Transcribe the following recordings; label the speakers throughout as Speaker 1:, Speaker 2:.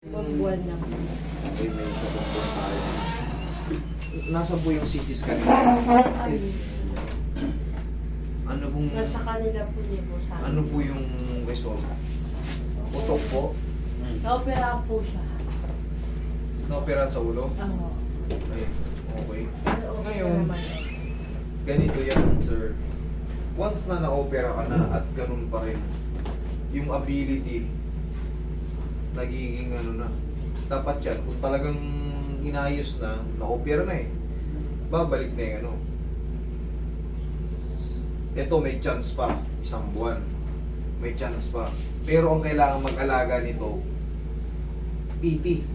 Speaker 1: Buwan na.
Speaker 2: Okay, may isa pong po tayo. Nasa po yung CT scan?
Speaker 1: Ay,
Speaker 2: Ano pong,
Speaker 1: nasa kanila po niya po sa
Speaker 2: ano po yung result? Utok po?
Speaker 1: Naoperahan po siya.
Speaker 2: Naoperahan sa ulo?
Speaker 1: Oo.
Speaker 2: Okay. Okay.
Speaker 1: Okay
Speaker 2: Ngayon,
Speaker 1: naman.
Speaker 2: ganito yan, sir. Once na na-opera ka na at ganun pa rin, yung ability, nagiging ano na, dapat yan, kung talagang inayos na, na-opera na eh, babalik na yung ano. Ito may chance pa, isang buwan. May chance pa. Pero ang kailangan mag-alaga nito, PP.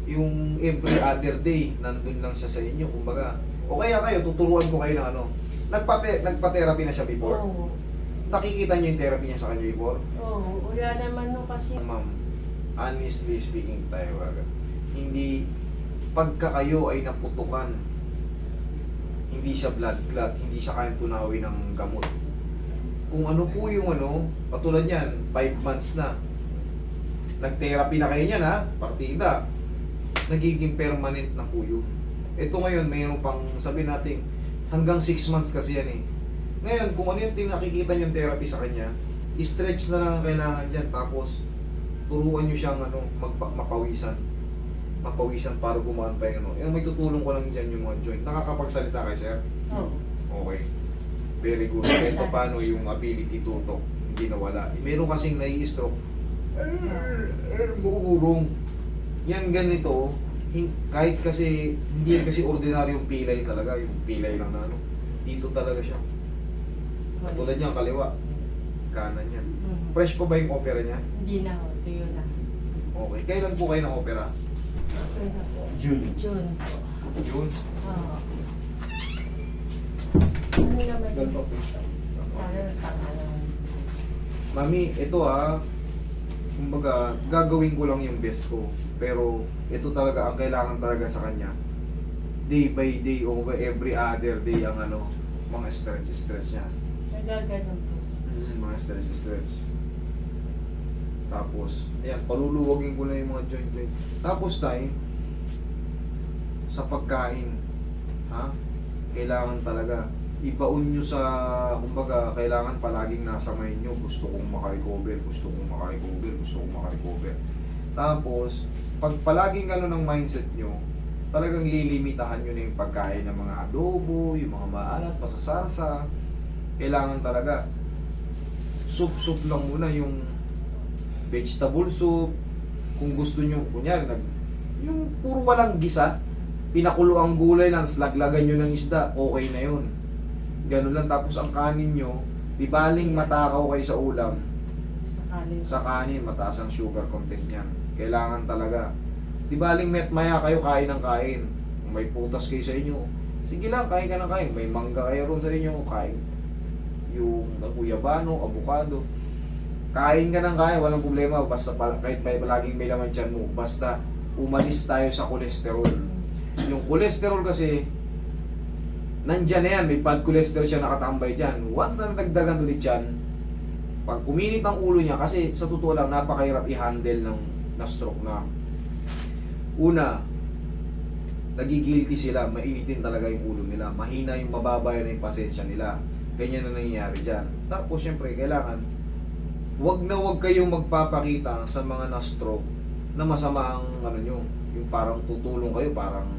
Speaker 2: Yung every other day, nandun lang siya sa inyo, kumbaga. O kaya kayo, tuturuan ko kayo ng ano. Nagpa-therapy na siya before.
Speaker 1: Oo.
Speaker 2: Nakikita niyo yung therapy niya sa kanya before?
Speaker 1: Oo. Wala naman no kasi.
Speaker 2: Ma'am, honestly speaking tayo agad. Hindi, pagka kayo ay naputukan, hindi siya blood clot, hindi siya kayang tunawin ng gamot. Kung ano po yung ano, katulad yan, 5 months na. Nag-therapy na kayo niyan ha, partida. Nagiging permanent na po yun. Ito ngayon, mayroon pang sabihin natin, hanggang 6 months kasi yan eh. Ngayon, kung ano yung nakikita niyong therapy sa kanya, stretch na lang ang kailangan dyan. Tapos, turuan niyo siyang ano, mapawisan. Mapawisan para gumaan pa yung ano. Yung may tutulong ko lang dyan yung mga joint. Nakakapagsalita kayo, sir?
Speaker 1: Oo.
Speaker 2: Okay. Very good. Ito paano yung ability tutok, hindi nawala. Meron kasing nai-stroke. Bumurong. Yan ganito, kahit kasi, hindi yan kasi ordinaryong pilay talaga, yung pilay lang na ano. Dito talaga siya. Tulad niya, kaliwa. Kanan yan.
Speaker 1: Mhm.
Speaker 2: Fresh pa ba yung opera niya?
Speaker 1: Hindi na ho. Tuyo na.
Speaker 2: Okay. Kailan po kayo ng opera?
Speaker 1: Okay na po.
Speaker 3: June.
Speaker 1: June po.
Speaker 2: June?
Speaker 1: Oo. Ano naman
Speaker 3: Doon
Speaker 1: yun?
Speaker 3: pa po siya.
Speaker 1: Sana tangalan.
Speaker 2: Mami, ito kumbaga, gagawin ko lang yung best ko. Pero, ito talaga, ang kailangan talaga sa kanya, day by day o every other day ang ano, mga stretch niya.
Speaker 1: Nagaganon po.
Speaker 2: Mga stretch. Tapos, ayan, paluluwagin ko na yung mga joint. Tapos tayo, sa pagkain, ha? Kailangan talaga, ibaon nyo sa, kumbaga, kailangan palaging nasa mind nyo, gusto kong makarecover. Tapos, pag palaging gano'n ang mindset nyo, talagang lilimitahan nyo na yung pagkain ng mga adobo, yung mga maalat, pasasarsa. Kailangan talaga, soup lang muna, yung vegetable soup. Kung gusto nyo, kunyari, yung puro walang gisa, pinakulo ang gulay lang, laglagan nyo ng isda, okay na yun. Ganun lang. Tapos ang kanin nyo, di baling matakaw kayo sa ulam,
Speaker 1: Sakaling.
Speaker 2: sa kanin, mataas ang sugar content yan. Kailangan talaga. Di baling maya kayo kain ng kain. Kung may putas kayo sa inyo, sige lang, kain ka ng kain. May mangga kayo ron sa inyo, kain. Yung guyabano, avocado. Kain ka ng kain, walang problema. Basta kahit may palaging may laman tiyan mo, basta umalis tayo sa kolesterol. Yung kolesterol kasi, nandyan na yan, may bad cholesterol siya nakatambay dyan. Once na nagdagan doon dyan, pag uminit ang ulo niya, kasi sa totoo lang, napakahirap i-handle ng na-stroke na. Una, nagigilty sila, mainitin talaga yung ulo nila, mahina yung mababa na yung pasensya nila. Ganyan na nangyayari dyan. Tapos, syempre, kailangan, wag na wag kayong magpapakita sa mga na-stroke na masama ang ano nyo, yung parang tutulong kayo, parang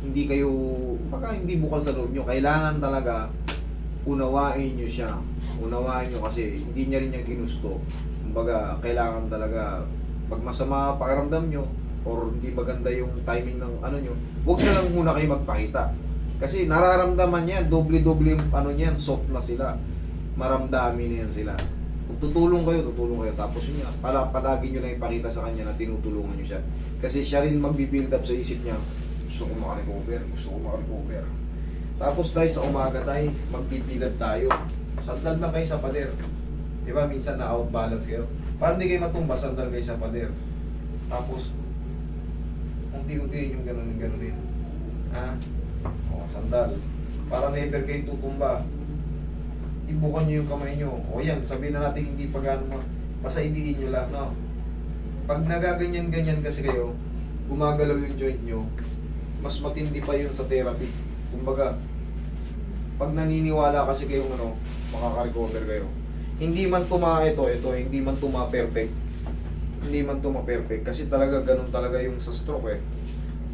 Speaker 2: hindi kayo, baka hindi bukal sa loob nyo. Kailangan talaga, unawain nyo siya. Unawain nyo kasi hindi niya rin yung ginusto. Kumbaga, kailangan talaga, pag masama pakiramdam nyo, or hindi maganda yung timing ng ano nyo, huwag na lang muna kayo magpakita. Kasi nararamdaman yan, doble-doble yung ano niyan, soft na sila. Maramdamin na yan sila. Kung tutulong kayo. Tapos yun nga, palagi nyo lang ipakita sa kanya na tinutulungan nyo siya. Kasi siya rin magbi-build up sa isip niya, gusto ko makarecover. Tapos tayo sa umaga tayo, magpipilad tayo. Sandal lang kayo sa pader. Diba, minsan na-outbalance kayo. Para hindi kayo matumba, sandal kayo sa pader. Tapos, unti-unti yung ganun. Ha? O, sandal. Para never kayo tutumba. Ibukan nyo yung kamay nyo. O yan, sabihin na natin hindi pa gano'n basta idiin nyo lang, no? Pag nagaganyan-ganyan kasi kayo, gumagalaw yung joint nyo, mas matindi pa yun sa therapy. Kumbaga, pag naniniwala kasi kayong ano, makaka-recover kayo. Hindi man ito, hindi man perfect. Hindi man perfect kasi talaga ganun talaga yung sa stroke eh.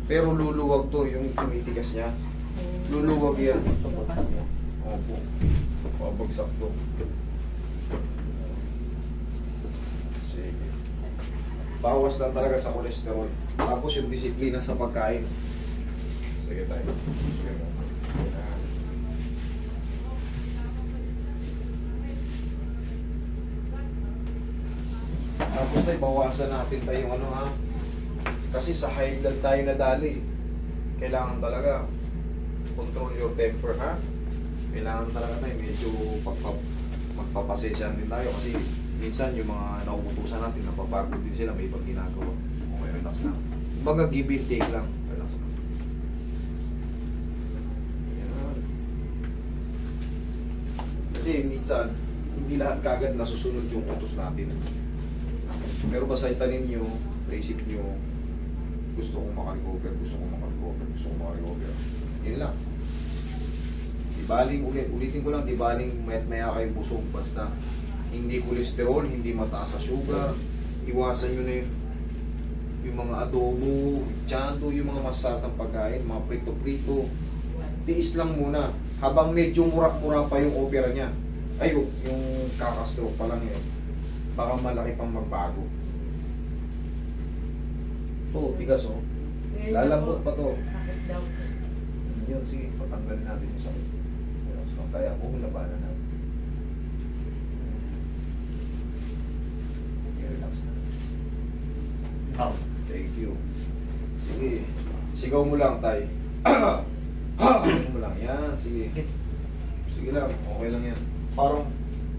Speaker 2: Pero luluwag to, yung tumitigas niya. Luluwag yan.
Speaker 1: Bukas niya.
Speaker 2: Opo. Pabagsak to. Sige. Bawas lang talaga sa cholesterol. Tapos yung disiplina sa pagkain. Sige tayo. Sige mo. Yan. Tapos tayo, bawasan natin tayo yung ano ha. Kasi sa high blood tayo nadali. Kailangan talaga control your temper ha. Kailangan talaga tayo medyo magpapasensya din tayo kasi minsan yung mga nauutusan natin napapagod din sila, may ibang ginagawa. Okay, relax lang. Kumbaga give and take lang. Relax lang. Yan. Kasi minsan hindi lahat kagad nasusunod yung utos natin. Pero basta itanin nyo, naisip nyo, gusto kong makarecover. Yun lang. Di baling ulitin ko lang, di baling maya kayo busog. Basta hindi kolesterol, hindi mataas sa sugar. Iwasan nyo na yung mga adobo, tsanto, yung mga masasarap pagkain, mga prito-prito. Tiis lang muna. Habang medyo murak-mura pa yung opera niya. Ay, yung kakastroke pa lang yun. Baka malaki pang magbago. To, tigas oh. Lalambot pa to.
Speaker 1: Sakit daw.
Speaker 2: Yun, sige, patanggalin natin yung sakit. Relax lang tayo. Ako, labanan natin. Okay, relax na.
Speaker 3: Oh.
Speaker 2: Thank you. Sige. Sigaw mo lang, tay. Sigaw mo lang. Yan, sige. Sige lang, okay lang yan. Parang,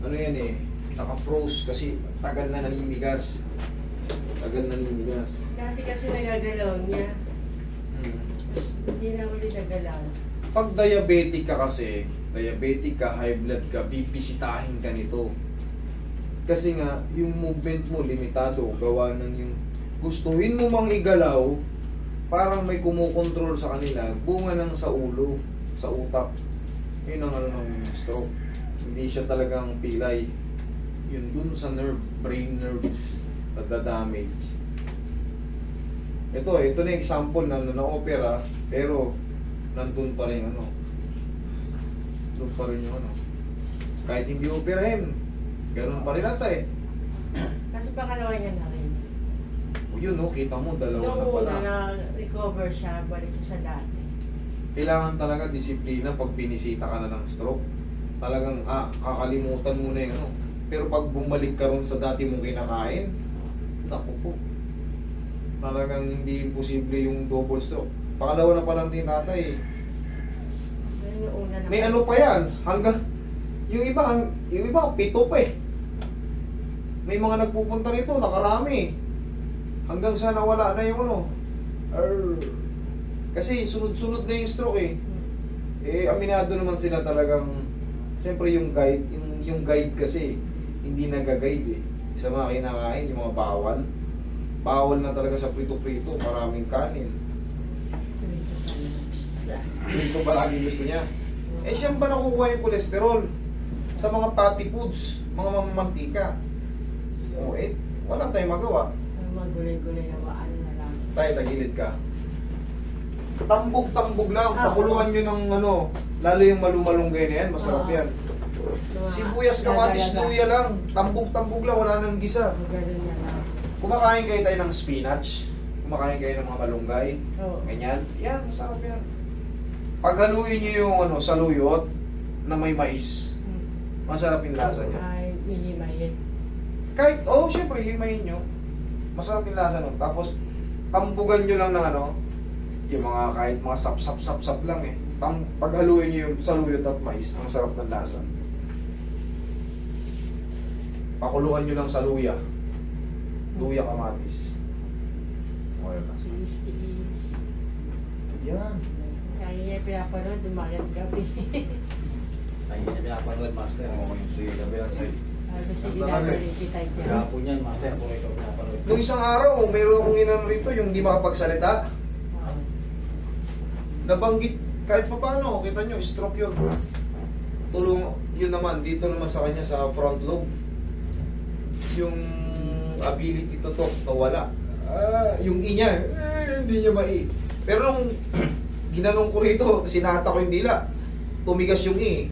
Speaker 2: ano yan eh, naka-froze kasi tagal na nanimigas.
Speaker 1: Dati kasi nagagalaw niya. Tapos hindi na ulit nagalaw.
Speaker 2: Pag diabetic ka kasi, high blood ka, bibisitahin ka nito. Kasi nga, yung movement mo limitado, gawa ng yung gustuhin mo mang igalaw, parang may kumukontrol sa kanila, bunga ng sa ulo, sa utak. Yun ang ano ng stroke. Hindi siya talagang pilay. Yun dun sa nerve, brain nerves, nagda-damage. Ito na example na na-opera, pero nandun pa rin ano. Doon pa rin yung ano. Kahit hindi operahin, ganun pa rin ata eh.
Speaker 1: Kasi pangalawa niya na rin.
Speaker 2: O yun kita mo, dalawa na
Speaker 1: Noong
Speaker 2: pala.
Speaker 1: una na-recover siya, balik siya sa dati.
Speaker 2: Kailangan talaga disiplina pag binisita ka na ng stroke. Talagang, kakalimutan mo na yung ano. Pero pag bumalik ka ron sa dati mong kinakain, naku po. Talagang hindi imposible yung double stroke. Pangalawa na palang din tatay.
Speaker 1: Pero yung una na.
Speaker 2: May ano pa yan, hanggang, yung iba, pito pa eh. May mga nagpupunta rito, nakarami. Hanggang sa nawala na yung ano. Kasi sunod-sunod na yung stroke eh. Aminado naman sila talagang, siyempre yung guide kasi, hindi nag-guide eh. Sa mga kinakain, yung mga bawal. Bawal na talaga sa prito-prito, maraming kanin. Prito ba lagi gusto niya? Siyang ba nakukuha yung kolesterol? Sa mga fatty foods, mga mantika. Wala tayong magawa.
Speaker 1: Ang magulay-gulay na waan na lang.
Speaker 2: Tayo, tagilid ka. Tambog-tambog lang.
Speaker 1: Ah,
Speaker 2: Pakuluan nyo ng ano, lalo yung malumalunggay na yan, masarap
Speaker 1: Oo.
Speaker 2: yan. Sibuyas, kamatis, luya lang. Tambog-tambog lang, wala nang gisa.
Speaker 1: Ganun na lang.
Speaker 2: Kumakain kayo tayo ng spinach. Kumakain kayo ng mga malunggay.
Speaker 1: Oo.
Speaker 2: Ganyan. Yan, masarap yan. Paghaluin nyo yung ano, saluyot na may mais. Masarap yung lasa niya.
Speaker 1: Ay, ilimayin.
Speaker 2: Kahit, syempre, himayin nyo. Masarap yung lasa nun. Tapos, tambugan nyo lang ng ano, yung mga kahit mga sap-sap-sap-sap lang eh. Paghaluin nyo yung saluyot at mais, ang sarap ng lasa. Pakuluan nyo lang sa luya. Luya kamatis. Okay na.
Speaker 1: Tiis-tiis.
Speaker 2: Yan.
Speaker 1: Kaya niya pinapanood, umagat gabi.
Speaker 3: Ay, hindi na pinapanood, master.
Speaker 2: Okay, sige, kabilang side.
Speaker 1: Kasi
Speaker 2: Ang
Speaker 1: ginagawa
Speaker 2: talaga eh.
Speaker 1: rin kita dyan.
Speaker 3: Kahapon yan, master. Kung ikaw pinapanood.
Speaker 2: Nung isang araw, mayroon akong inano rito, yung di makapagsalita. Nabanggit, kahit pa paano, kita nyo, stroke yun. Tulong, yun naman, dito naman sa kanya, sa front lobe. Yung ability to talk, nawala. Yung I niya, hindi niya mai. Pero nung ginanong ko rito, sinata ko yung dila, tumigas yung I.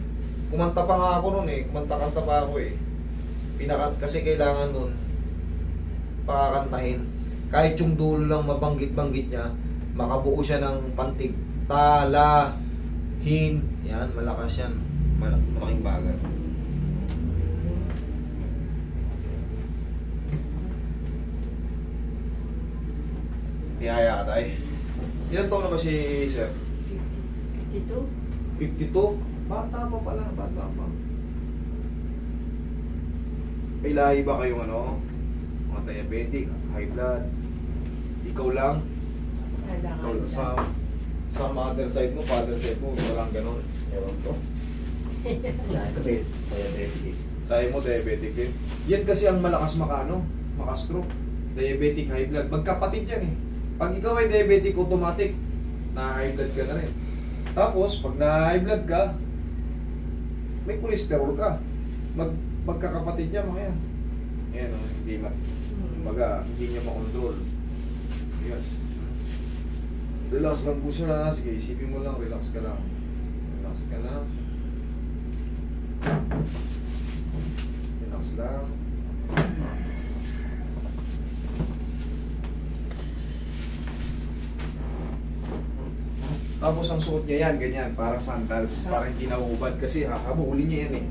Speaker 2: Kumanta pa nga ako nun eh, kumanta-kanta pa ako eh. Kasi kailangan nun, pakakantahin. Kahit yung dulo lang mabanggit-banggit niya, makabuo siya ng pantig. Tala, hin, yan, malakas yan. Malaking bagay. Tihaya ka tayo. Ilan taon na ba si Sir?
Speaker 1: 52?
Speaker 2: 52? Bata pa pala, bata pa. May lahi ba kayong ano? Mga diabetic, high blood? Ikaw lang? Ikaw lang. Sa mother side mo, father side mo, walang ganon.
Speaker 3: Ewan ko. Ito ba yun? Diabetic.
Speaker 2: Tayo mo, diabetic din. Yan kasi ang malakas makano, makastroke. Diabetic, high blood. Magkapatid yan eh. Pag ikaw ay diabetic, automatic, na-high blood ka na rin. Tapos, pag na-high blood ka, may cholesterol ka. Magkakapatid yan, mga yan. Yan, oh, hindi hindi niya makontrol. Yes. Relax lang po siya. Sige, isipin mo lang, relax ka lang. Relax ka lang. Relax lang. Tapos ang suot niya yan, ganyan, parang sandals, parang hindi nauubad kasi hahabulin niya yan eh.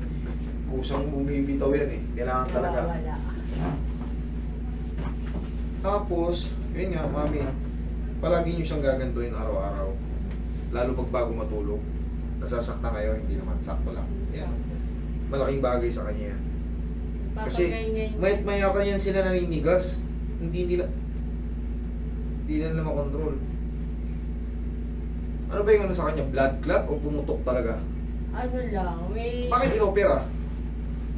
Speaker 2: Kusang bumibitaw yan eh, kailangan talaga.
Speaker 1: Nawawala.
Speaker 2: Tapos, yun nga, mami, palagi niyo siyang gagantuin araw-araw. Lalo pag bago matulog. Nasasaktan kayo, hindi naman, sakto lang. Yan. Malaking bagay sa kanya yan. Kasi, mayat maya ka yan sila naninigas. Hindi nila makontrol. Ano ba yung ano sa kanya? Blood clot o pumutok talaga?
Speaker 1: Ano lang, may...
Speaker 2: Bakit inopera?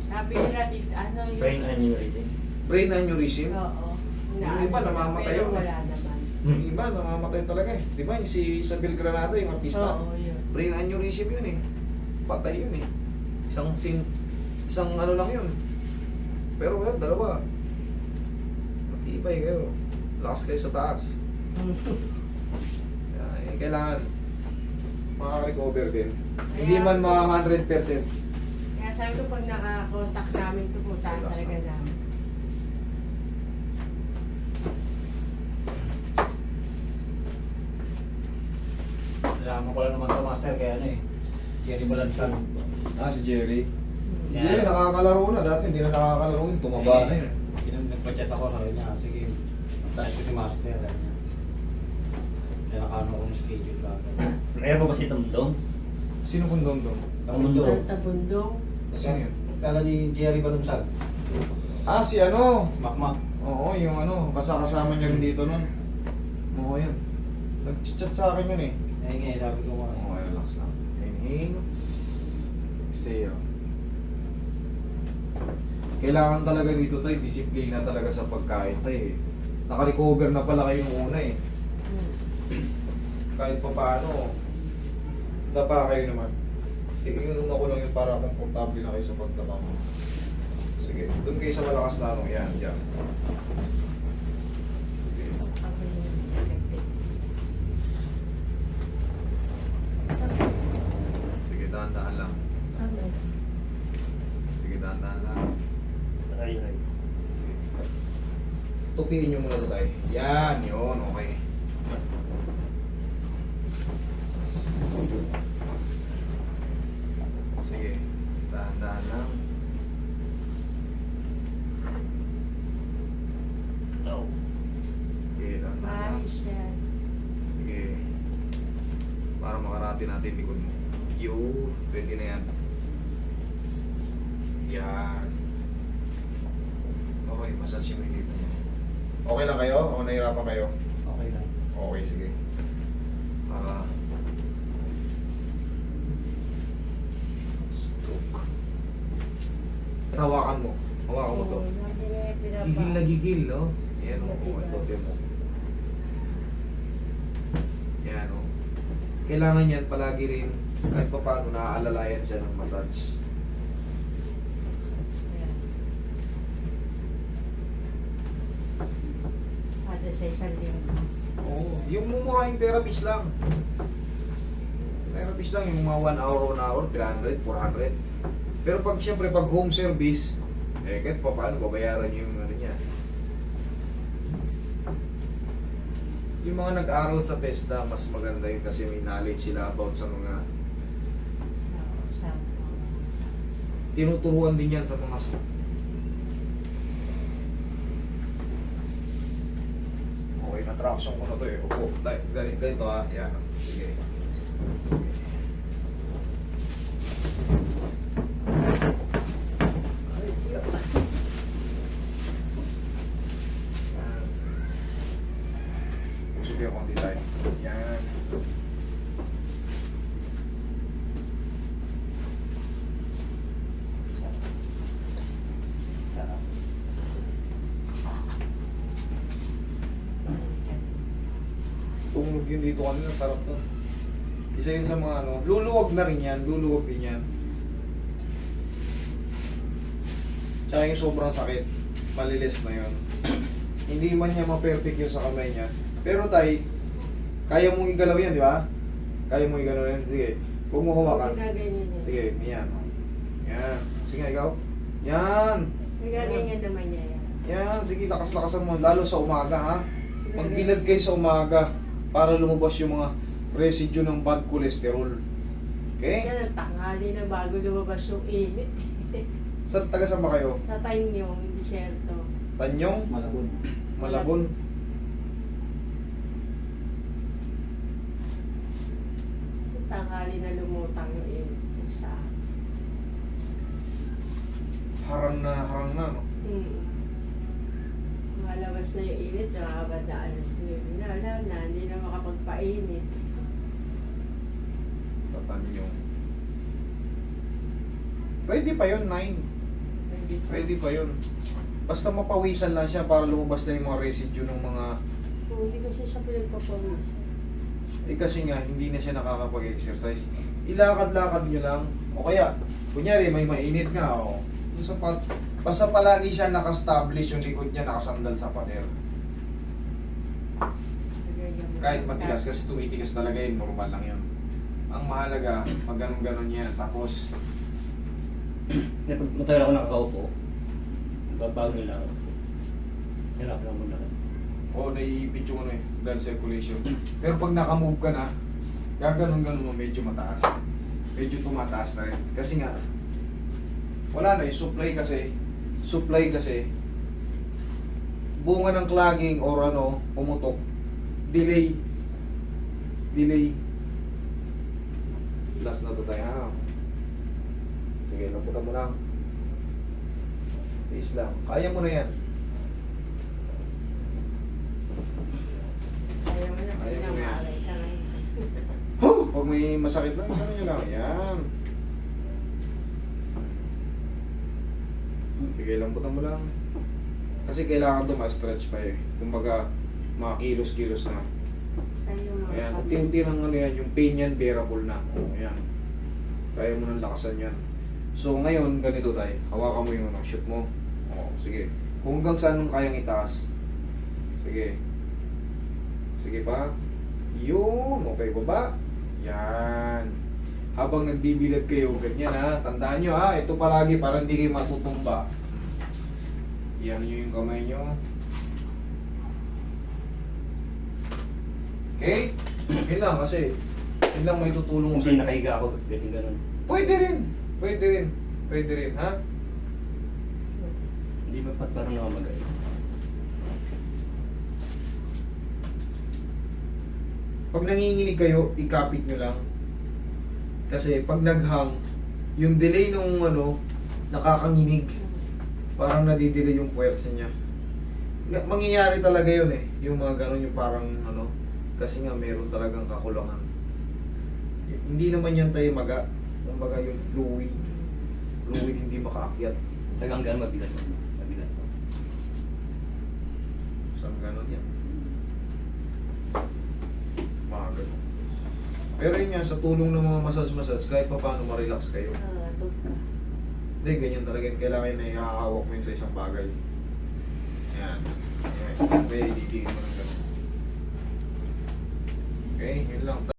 Speaker 1: Sabi nila, ano yung...
Speaker 3: Brain aneurysm.
Speaker 2: Brain aneurysm?
Speaker 1: Oo.
Speaker 2: Yung iba, namamatay
Speaker 1: pero
Speaker 2: yun.
Speaker 1: wala naman.
Speaker 2: Yung iba, namamatay talaga eh. Di ba yung si Isabel Granada, yung artista?
Speaker 1: Oo, yun.
Speaker 2: Brain aneurysm yun eh. Patay yun eh. Isang ano lang yun. Pero ngayon, dalawa. Matibay kayo. Lakas kayo sa taas. Eh, kailangan makaka-recover din. Hindi man mga 100%.
Speaker 1: Kaya sabi ko, pag naka-contact namin, pupuntahan
Speaker 2: Relax
Speaker 1: talaga
Speaker 2: lang.
Speaker 1: namin.
Speaker 3: Nalaman ko lang naman ito, master, kaya ano eh. Jerry Balansan.
Speaker 2: Si Jerry. Si
Speaker 3: Yeah.
Speaker 2: Jerry nakakalaro na. Dati hindi na nakakalaro yun. Tumaba na yun.
Speaker 3: Nagpa-chat ako, sabi niya, sige, taas ko si master. Sabi niya. Kaya nakaano ko ng schedule lang.
Speaker 4: Kaya mo ba si Tumdong?
Speaker 2: Sino pong dong?
Speaker 3: Tamundo.
Speaker 1: Tabundong.
Speaker 2: Sino yun?
Speaker 3: Kala ni Jerry Balunsag.
Speaker 2: Si ano?
Speaker 3: Makmak.
Speaker 2: Oo, yung ano. Kasama niya rin dito nun. Oo, yan. Nag-chat sa akin yun eh.
Speaker 3: Eh nga, sabi ko nga.
Speaker 2: Oo, relax lang. Inhale. Exhale. Kailangan talaga dito tayo, disiplina talaga sa pagkain tayo eh. Naka-recover na pala kayo nung una eh. Kahit pa paano, dapa kayo naman. Iinom ako lang yun para komportable na kayo sa pagdapa mo. Sige, doon kayo sa malakas na ano, yan, yan. Sige.
Speaker 1: Ako yung selected.
Speaker 2: Sige, dahan-dahan lang.
Speaker 1: Ano?
Speaker 2: Sige, dahan-dahan lang.
Speaker 4: Ay.
Speaker 2: Tupiin nyo muna ito tayo. Yan, yun, okay. Sige, dahan-dahan lang.
Speaker 4: Oh.
Speaker 2: Sige, dahan-dahan lang.
Speaker 1: Maayos yan.
Speaker 2: Sige. Para makarati natin likod mo. Yun, pwede na yan. Yan. Okay, massage mo yung dito niya. Okay lang kayo? O nahirapan kayo?
Speaker 3: Okay lang.
Speaker 2: Okay, sige. Stroke. Hawakan mo. Hawakan mo to.
Speaker 1: Oo, lagi nga yung pinapa.
Speaker 2: Gigil na gigil, no? Yan o. Ito, mo. Yan o. Kailangan yan palagi rin kahit pa paano naaalalayan siya ng massage.
Speaker 1: Kada sa isang linggo.
Speaker 2: Oo. Yung mumurahing therapist lang. Therapist lang yung mga 1 hour, 300, 400. Pero pag siyempre pag home service, kahit pa paano babayaran niyo yung ano niya. Yung mga nag-aral sa PESDA, mas maganda yun kasi may knowledge sila about sa mga
Speaker 1: Oo, sa
Speaker 2: tinuturuan din yan sa mga okay, na-traction ko na to eh. Upo, ganito ha. Yan. Sige. Sige. Yan. Usog yung konti tayo. Yan.
Speaker 3: Sarap.
Speaker 2: Tumunog yun dito kanina, sarap nun. Isa yun sa mga ano, luluwag na rin yan, luluwag din yan. Tsaka yung sobrang sakit, malilis na yun. Hindi man niya ma-perfect yun sa kamay niya. Pero tay, kaya mong igalaw yan, di ba? Kaya mong igalaw yan, sige. Huwag mo hawakan.
Speaker 1: Nagaganyan niya.
Speaker 2: Sige, yan. Yan. Sige, ikaw. Yan.
Speaker 1: Nagaganyan naman niya yan.
Speaker 2: Yan, sige, lakas-lakasan mo. Lalo sa umaga, ha? Magbilad kayo sa umaga para lumabas yung mga residue ng bad cholesterol. Okay?
Speaker 1: Kasi tanghali na bago lumabas yung init.
Speaker 2: Sa taga-saan ba kayo?
Speaker 1: Sa Tanyong, hindi siyerto.
Speaker 2: Tanyong?
Speaker 3: Malabon.
Speaker 2: Malabon?
Speaker 1: Sa tanghali na lumutang yung init. Sa
Speaker 2: Harang na, no?
Speaker 1: Malabas na yung init, nakakabad na alas 9. Wala na, hindi na makapagpainit.
Speaker 2: Sa Tanyong. Pwede pa yun, 9. Pwede pa yun. Basta mapawisan lang siya para lumabas na yung mga residue ng mga...
Speaker 1: Kung hindi kasi siya pinagpapawis.
Speaker 2: kasi nga, hindi na siya nakakapag-exercise. Ilakad-lakad nyo lang. O kaya, kunyari, may mainit nga, o. Basta palagi siya naka-establish yung likod niya, nakasandal sa pader. Kahit matigas, kasi tumitigas talaga yun, normal lang yun. Ang mahalaga, pag ganun-ganon yan. Tapos,
Speaker 4: Pag matagal ako nakakaupo, babago nila ako. Hirap lang muna.
Speaker 2: naiipit yung ano eh, blood circulation. Pero pag nakamove ka na, gaganon-ganon mo, medyo mataas. Medyo tumataas na rin. Kasi nga, wala na eh, supply kasi, bunga ng clogging or ano, pumutok, delay. Last na to tayo, ha? Sige, lamputan mo lang. Please lang. Kaya mo na yan.
Speaker 1: Ayaw mo na,
Speaker 2: Ayaw mo na yan.
Speaker 1: pinamaalay ka ngayon.
Speaker 2: Pag may masakit lang, gano'n nyo lang. Yan. Sige, lamputan mo lang. Kasi kailangan ito ma-stretch pa eh. Kumbaga, mga kilos-kilos na.
Speaker 1: Ayaw mo.
Speaker 2: Ayan, unti-unti ng ano yan, yung pain yan, bearable na. Ayan. Kaya mo nang lakasan yan. So ngayon, ganito tayo. Hawakan mo yung ano, shoot mo. Sige. Kung hanggang saan mo kayang itaas. Sige. Sige pa. Yun. Okay, baba. Yan. Habang nagbibilad kayo, ganyan ha. Tandaan nyo ha, ito palagi para hindi kayo matutumba. Yan nyo yung kamay nyo. Okay? Yun lang kasi. Yun lang may tutulong
Speaker 4: Kung
Speaker 2: sa
Speaker 4: sa'yo nakahiga ako, pwede ganun.
Speaker 2: Pwede rin, ha?
Speaker 4: Hindi ba parang namamagay?
Speaker 2: Pag nanginginig kayo, ikapit nyo lang. Kasi pag naghang, yung delay nung ano, nakakanginig. Parang nadidelay yung puwersa niya. Mangyayari talaga yun eh. Yung mga ganun, yung parang ano, kasi nga meron talagang kakulangan. Hindi naman yan tayo maga. Kumbaga yung fluid hindi makaakyat.
Speaker 4: Hanggang gano'n mabigat. Mabigat.
Speaker 2: Saan ganun yan? Mga ganun. Pero yun nga, sa tulong ng mga massage, kahit pa paano ma-relax kayo.
Speaker 1: Tug ka.
Speaker 2: Hindi, ganyan talaga yun. Kailangan na ihahawak mo yun sa isang bagay. Yan. Ayan. May dikingin mo ng ganun. Okay, yun lang.